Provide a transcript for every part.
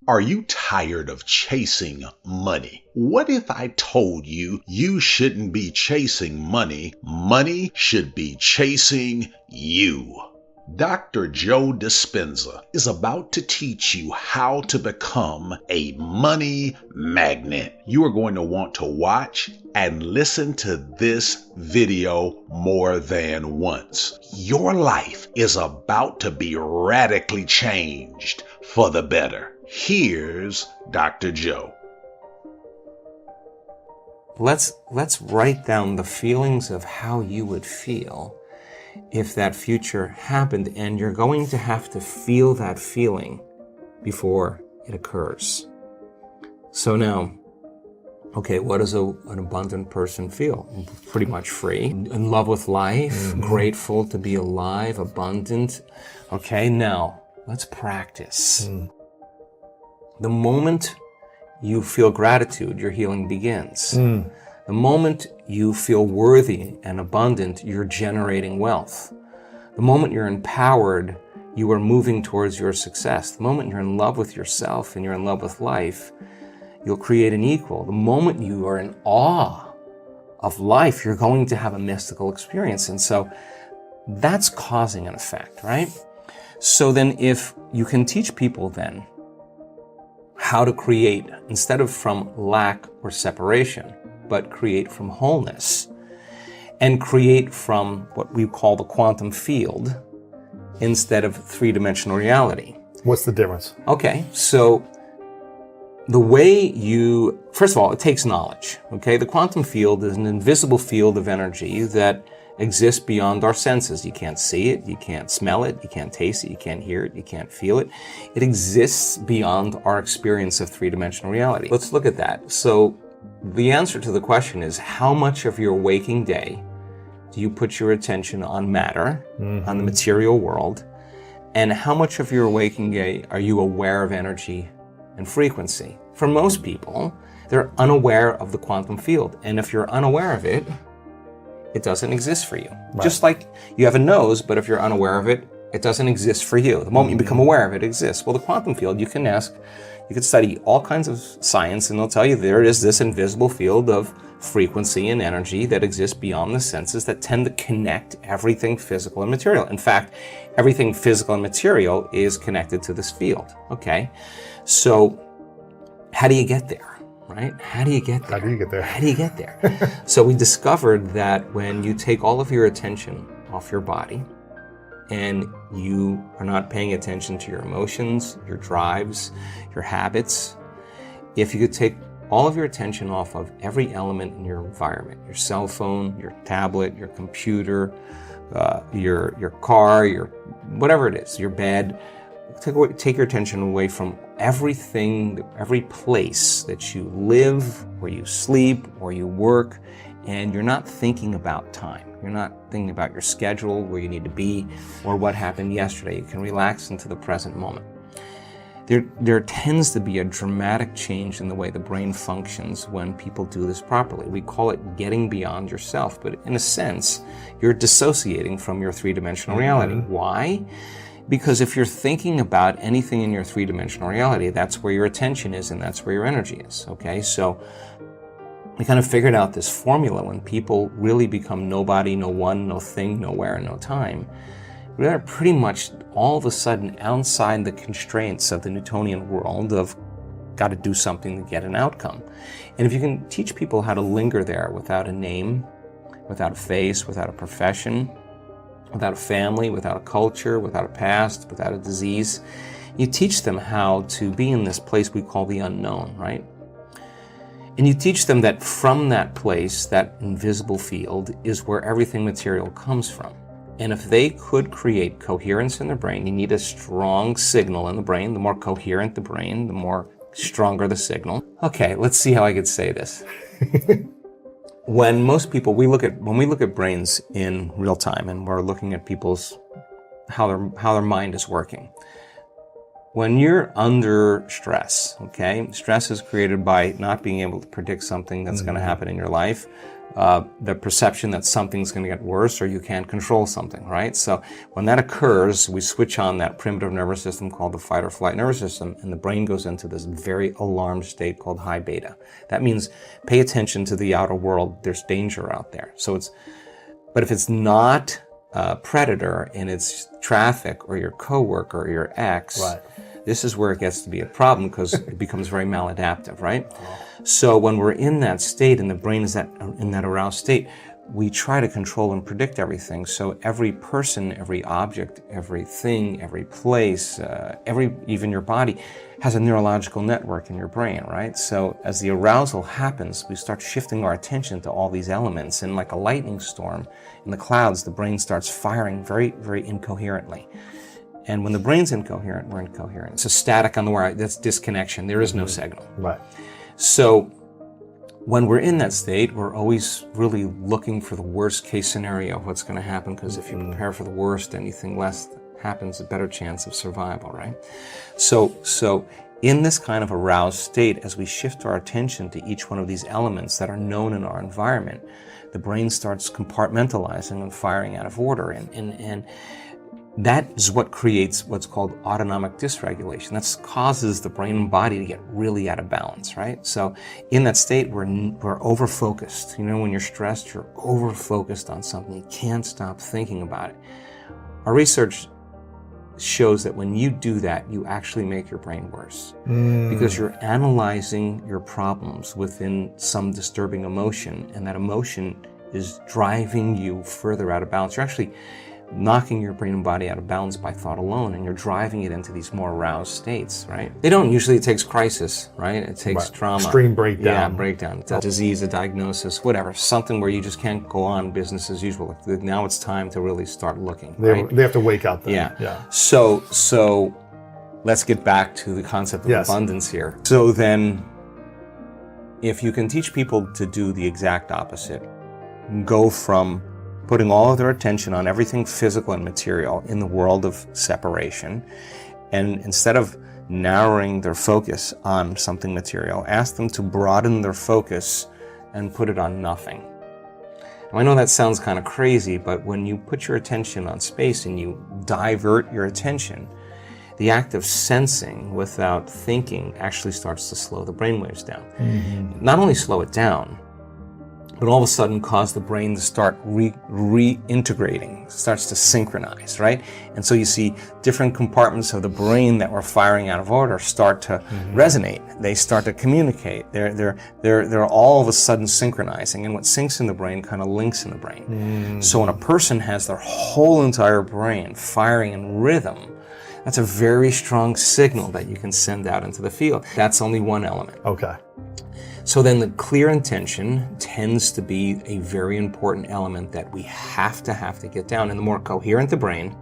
Are you tired of chasing money? What if I told you you shouldn't be chasing money? Money should be chasing you. Dr. Joe Dispenza is about to teach you how to become a money magnet. You are going to want to watch and listen to this video more than once. Your life is about to be radically changed for the better. Here's Dr. Joe. Let's write down the feelings of how you would feel if that future happened, and you're going to have to feel that feeling before it occurs. So now, okay, what does an abundant person feel? Pretty much free, in love with life, grateful to be alive, abundant. Okay, now let's practice. The moment you feel gratitude, your healing begins. The moment you feel worthy and abundant, you're generating wealth. The moment you're empowered, you are moving towards your success. The moment you're in love with yourself and you're in love with life, you'll create an equal. The moment you are in awe of life, you're going to have a mystical experience. And so that's causing an effect, right? So then if you can teach people then how to create, instead of from lack or separation, but create from wholeness, and create from what we call the quantum field instead of three-dimensional reality. What's the difference? Okay, so the way first of all, it takes knowledge, okay? The quantum field is an invisible field of energy that exists beyond our senses. You can't see it, you can't smell it, you can't taste it, you can't hear it, you can't feel it. It exists beyond our experience of three-dimensional reality. Let's look at that. So the answer to the question is, how much of your waking day do you put your attention on matter, on the material world, and how much of your waking day are you aware of energy and frequency? For most people, they're unaware of the quantum field, and if you're unaware of it, it doesn't exist for you. Right. Just like you have a nose, but if you're unaware of it, it doesn't exist for you. The moment you become aware of it, it exists. Well, the quantum field, you can study all kinds of science, and they'll tell you there is this invisible field of frequency and energy that exists beyond the senses that tend to connect everything physical and material. In fact, everything physical and material is connected to this field, okay? So how do you get there, right? How do you get there? How do you get there? So we discovered that when you take all of your attention off your body, and you are not paying attention to your emotions, your drives, your habits, if you could take all of your attention off of every element in your environment, your cell phone, your tablet, your computer, your car, your whatever it is, your bed, take your attention away from everything, every place that you live, where you sleep, where you work, and you're not thinking about time. You're not thinking about your schedule, where you need to be, or what happened yesterday. You can relax into the present moment. There tends to be a dramatic change in the way the brain functions when people do this properly. We call it getting beyond yourself, but in a sense, you're dissociating from your three-dimensional reality. Why? Because if you're thinking about anything in your three-dimensional reality, that's where your attention is and that's where your energy is, okay? So we kind of figured out this formula when people really become nobody, no one, no thing, nowhere, no time. We're pretty much all of a sudden outside the constraints of the Newtonian world of got to do something to get an outcome. And if you can teach people how to linger there without a name, without a face, without a profession, without a family, without a culture, without a past, without a disease, you teach them how to be in this place we call the unknown, right? And you teach them that from that place, that invisible field, is where everything material comes from. And if they could create coherence in their brain, you need a strong signal in the brain. The more coherent the brain, the more stronger the signal. Okay, let's see how I could say this. When most people, when we look at brains in real time and we're looking at people's, how their mind is working, When you're under stress, okay, stress is created by not being able to predict something that's going to happen in your life, the perception that something's going to get worse or you can't control something, right? So when that occurs, we switch on that primitive nervous system called the fight or flight nervous system, and the brain goes into this very alarmed state called high beta. That means pay attention to the outer world. There's danger out there. But if it's not a predator and it's traffic or your coworker or your ex, Right. This is where it gets to be a problem because it becomes very maladaptive, right? So when we're in that state and the brain is in that aroused state, we try to control and predict everything. So every person, every object, everything, every place, even your body has a neurological network in your brain, right? So as the arousal happens, we start shifting our attention to all these elements. And like a lightning storm in the clouds, the brain starts firing very, very incoherently. And when the brain's incoherent, we're incoherent. It's a static on the wire. That's disconnection. There is no signal. Right. So when we're in that state, we're always really looking for the worst case scenario of what's going to happen, because if you prepare for the worst, anything less happens, a better chance of survival, right? So in this kind of aroused state, as we shift our attention to each one of these elements that are known in our environment, the brain starts compartmentalizing and firing out of order. And that is what creates what's called autonomic dysregulation. That causes the brain and body to get really out of balance, right? So in that state, we're over-focused. You know, when you're stressed, you're over-focused on something. You can't stop thinking about it. Our research shows that when you do that, you actually make your brain worse because you're analyzing your problems within some disturbing emotion, and that emotion is driving you further out of balance. You're actually knocking your brain and body out of balance by thought alone, and you're driving it into these more aroused states, right? Usually it takes crisis, right? It takes trauma. Extreme breakdown. Yeah, breakdown. It's a disease, a diagnosis, whatever. Something where you just can't go on business as usual. Now it's time to really start looking, right? They have to wake up then. Yeah. So let's get back to the concept of abundance here. So then, if you can teach people to do the exact opposite, go from putting all of their attention on everything physical and material in the world of separation, and instead of narrowing their focus on something material, ask them to broaden their focus and put it on nothing. Now, I know that sounds kind of crazy, but when you put your attention on space and you divert your attention, the act of sensing without thinking actually starts to slow the brainwaves down. Not only slow it down, but all of a sudden cause the brain to start reintegrating, starts to synchronize, right? And so you see different compartments of the brain that were firing out of order start to resonate. They start to communicate. They're all of a sudden synchronizing, and what syncs in the brain kind of links in the brain. So when a person has their whole entire brain firing in rhythm, that's a very strong signal that you can send out into the field. That's only one element. Okay. So then the clear intention tends to be a very important element that we have to get down. And the more coherent the brain,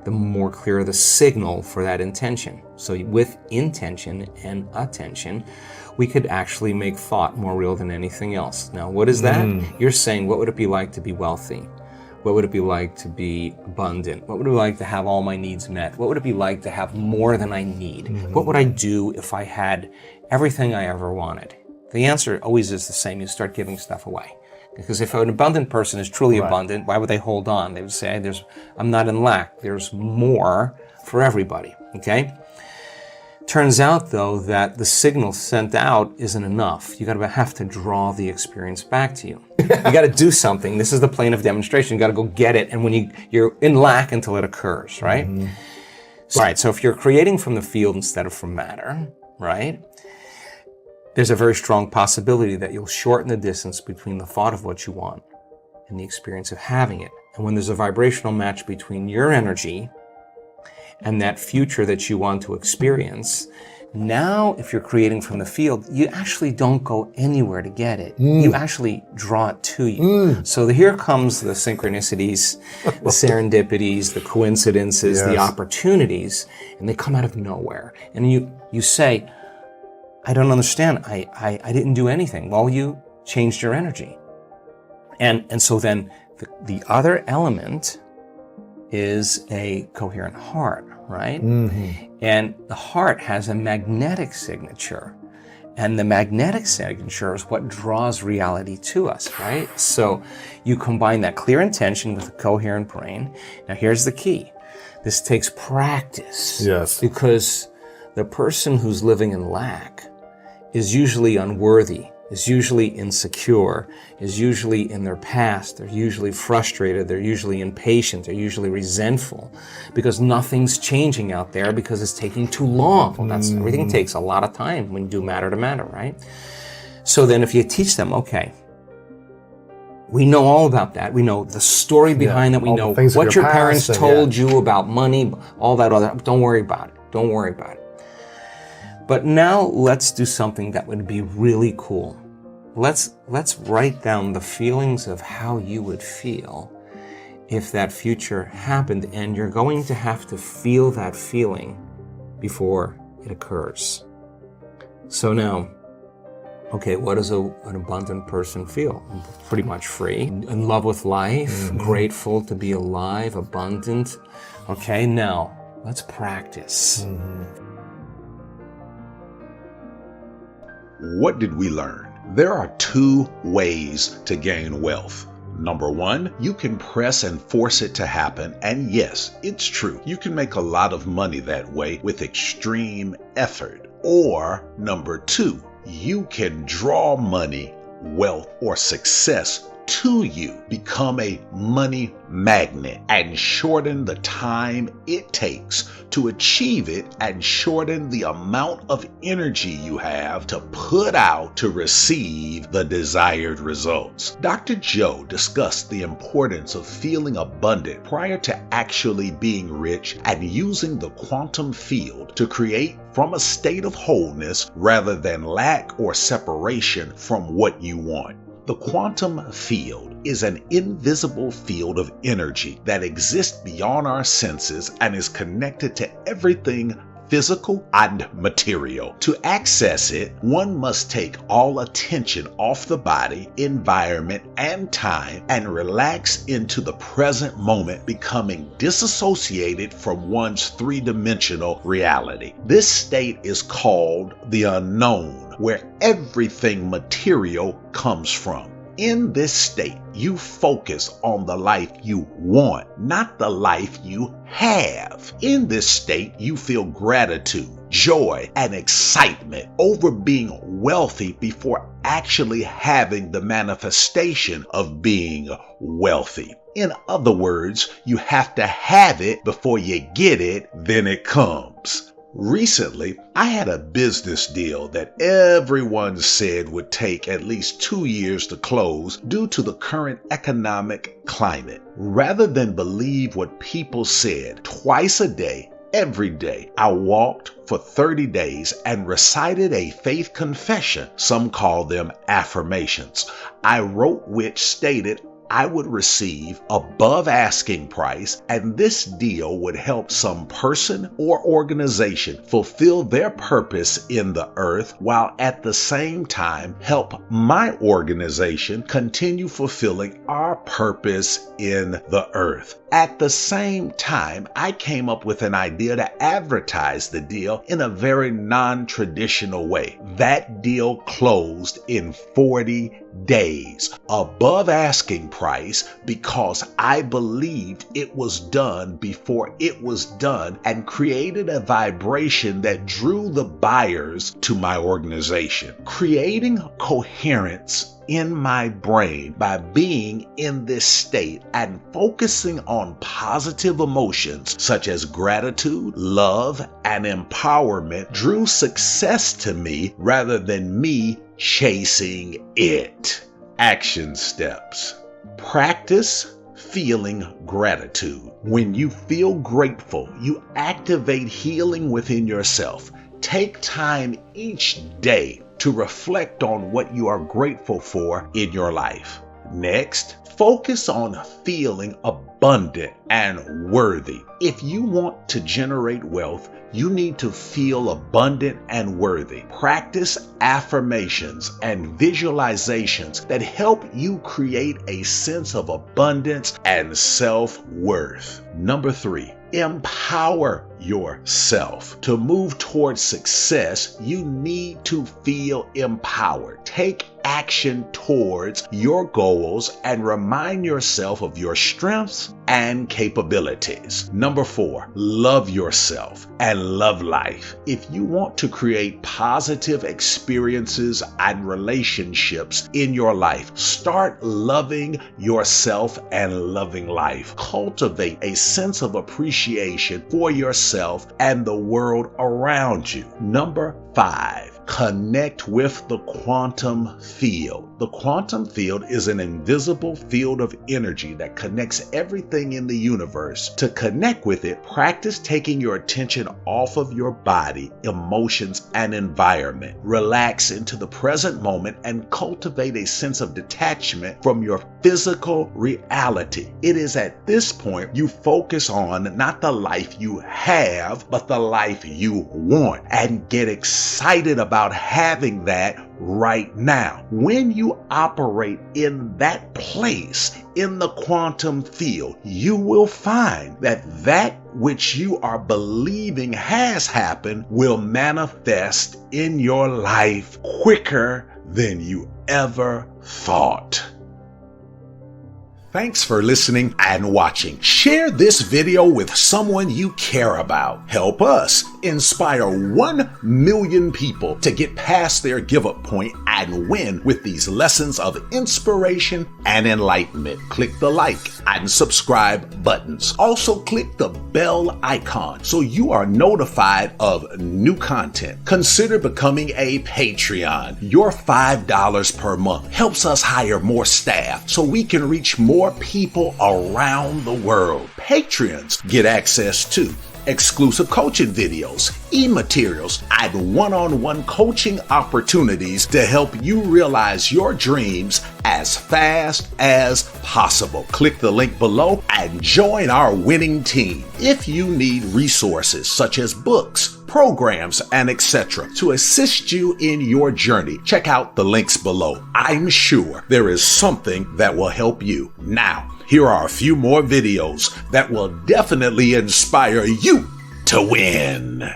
the more clear the signal for that intention. So with intention and attention, we could actually make thought more real than anything else. Now, what is that? You're saying, what would it be like to be wealthy? What would it be like to be abundant? What would it be like to have all my needs met? What would it be like to have more than I need? What would I do if I had everything I ever wanted? The answer always is the same. You start giving stuff away. Because if an abundant person is truly abundant, why would they hold on? They would say, I'm not in lack. There's more for everybody, okay? Turns out, though, that the signal sent out isn't enough. You have to draw the experience back to you. You got to do something. This is the plane of demonstration. You got to go get it. And when you're in lack until it occurs, right? All right, so if you're creating from the field instead of from matter, right? There's a very strong possibility that you'll shorten the distance between the thought of what you want and the experience of having it. And when there's a vibrational match between your energy and that future that you want to experience, now if you're creating from the field, you actually don't go anywhere to get it. You actually draw it to you. So here comes the synchronicities, the serendipities, the coincidences, the opportunities, and they come out of nowhere. And you say, I don't understand. I didn't do anything. Well, you changed your energy. And so then the other element is a coherent heart, right? And the heart has a magnetic signature. And the magnetic signature is what draws reality to us, right? So you combine that clear intention with a coherent brain. Now here's the key. This takes practice. Yes. Because the person who's living in lack is usually unworthy, is usually insecure, is usually in their past, they're usually frustrated, they're usually impatient, they're usually resentful, because nothing's changing out there because it's taking too long. Well, everything takes a lot of time when you do matter to matter, right? So then if you teach them, okay, we know all about that. We know the story behind that. We know what your parents told you about money, all that other, don't worry about it. Don't worry about it. But now let's do something that would be really cool. Let's write down the feelings of how you would feel if that future happened, and you're going to have to feel that feeling before it occurs. So now, okay, what does an abundant person feel? Pretty much free, in love with life, grateful to be alive, abundant. Okay, now let's practice. What did we learn? There are two ways to gain wealth. Number one, you can press and force it to happen. And yes, it's true. You can make a lot of money that way with extreme effort. Or number two, you can draw money, wealth, or success to you, become a money magnet, and shorten the time it takes to achieve it, and shorten the amount of energy you have to put out to receive the desired results. Dr. Joe discussed the importance of feeling abundant prior to actually being rich, and using the quantum field to create from a state of wholeness rather than lack or separation from what you want. The quantum field is an invisible field of energy that exists beyond our senses and is connected to everything physical and material. To access it, one must take all attention off the body, environment, and time and relax into the present moment, becoming disassociated from one's three-dimensional reality. This state is called the unknown, where everything material comes from. In this state, you focus on the life you want, not the life you have. In this state, you feel gratitude, joy, and excitement over being wealthy before actually having the manifestation of being wealthy. In other words, you have to have it before you get it, then it comes. Recently, I had a business deal that everyone said would take at least 2 years to close due to the current economic climate. Rather than believe what people said, twice a day, every day, I walked for 30 days and recited a faith confession. Some call them affirmations. I wrote which stated I would receive above asking price, and this deal would help some person or organization fulfill their purpose in the earth, while at the same time help my organization continue fulfilling our purpose in the earth. At the same time, I came up with an idea to advertise the deal in a very non-traditional way. That deal closed in 40 days, above asking price, because I believed it was done before it was done, and created a vibration that drew the buyers to my organization. Creating coherence in my brain by being in this state and focusing on positive emotions such as gratitude, love, and empowerment drew success to me rather than me chasing it. Action steps. Practice feeling gratitude. When you feel grateful, you activate healing within yourself. Take time each day to reflect on what you are grateful for in your life. Next, focus on feeling abundant and worthy. If you want to generate wealth, you need to feel abundant and worthy. Practice affirmations and visualizations that help you create a sense of abundance and self-worth. Number 3, empower yourself. To move towards success, you need to feel empowered. Take action towards your goals and remind yourself of your strengths and capabilities. Number 4, love yourself and love life. If you want to create positive experiences and relationships in your life, start loving yourself and loving life. Cultivate a sense of appreciation for yourself and the world around you. Number 5, connect with the quantum field. The quantum field is an invisible field of energy that connects everything in the universe. To connect with it, practice taking your attention off of your body, emotions, and environment. Relax into the present moment and cultivate a sense of detachment from your physical reality. It is at this point you focus on not the life you have, but the life you want, and get excited about having that right now. When you operate in that place, in the quantum field, you will find that which you are believing has happened will manifest in your life quicker than you ever thought. Thanks for listening and watching. Share this video with someone you care about. Help us inspire 1 million people to get past their give-up point and win with these lessons of inspiration and enlightenment. Click the like and subscribe buttons. Also click the bell icon so you are notified of new content. Consider becoming a Patreon. Your $5 per month helps us hire more staff so we can reach more people around the world. Patrons get access to exclusive coaching videos, e-materials, and one-on-one coaching opportunities to help you realize your dreams as fast as possible. Click the link below and join our winning team. If you need resources such as books, programs, and etc. to assist you in your journey, check out the links below. I'm sure there is something that will help you. Now, here are a few more videos that will definitely inspire you to win.